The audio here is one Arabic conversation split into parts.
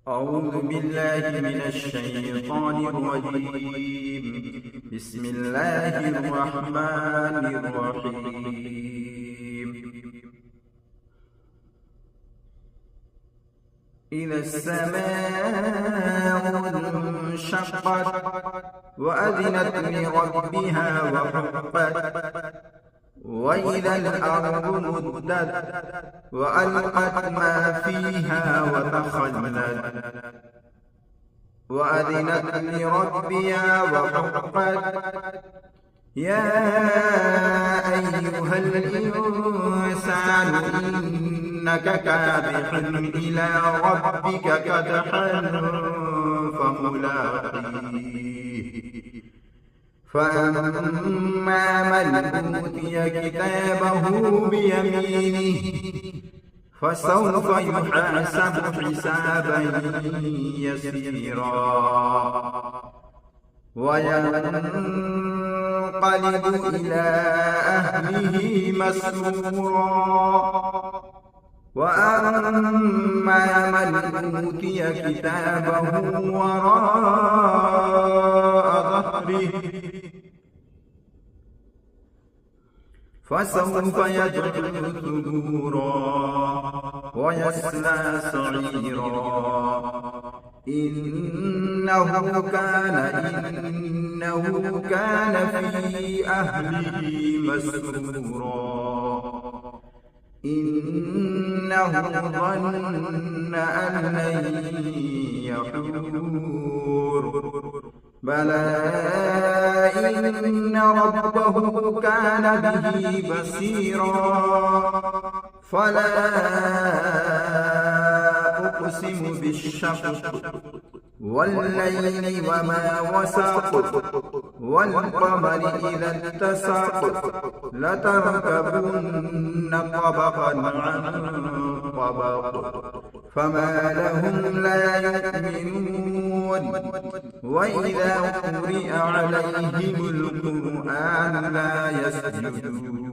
أعوذ بالله من الشيطان الرجيم. بسم الله الرحمن الرحيم. إذا السماء انشقت وأذنت لربها وحقت وإذا الأرض مدت وألقت ما فيها وتخلت وأذنت لربها وحقت يا أيها الإنسان إنك كادح إلى ربك كدحا فملاقيه فأما من أوتي كتابه بيمينه فسوف يحاسب حسابا يسيرا وينقلب إلى أهله مسرورا وأما من أوتي كتابه وراء ظهره فسوف يدعو ثبورا ويصلى سعيرا إنه كان في أهله مسرورا إنه ظن أن لن يحور بلى إن ربه كان به بصيرا فلا أقسم بالشفق والليل وما وسق والقمر إذا اتسق لتركبن طبقا عن طبق فما لهم لا يؤمنون وإذا قرئ عليهم القرآن لا يسجدون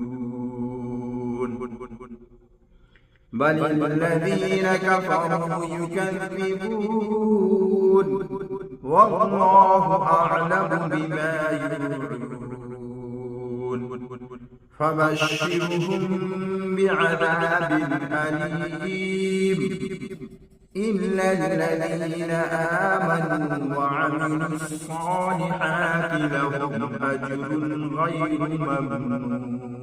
بل الذين كفروا يكذبون والله أعلم بما يوعون فبشرهم بعذاب أليم إلا الذين آمنوا وعملوا الصالحات لهم أجر غير ممنون.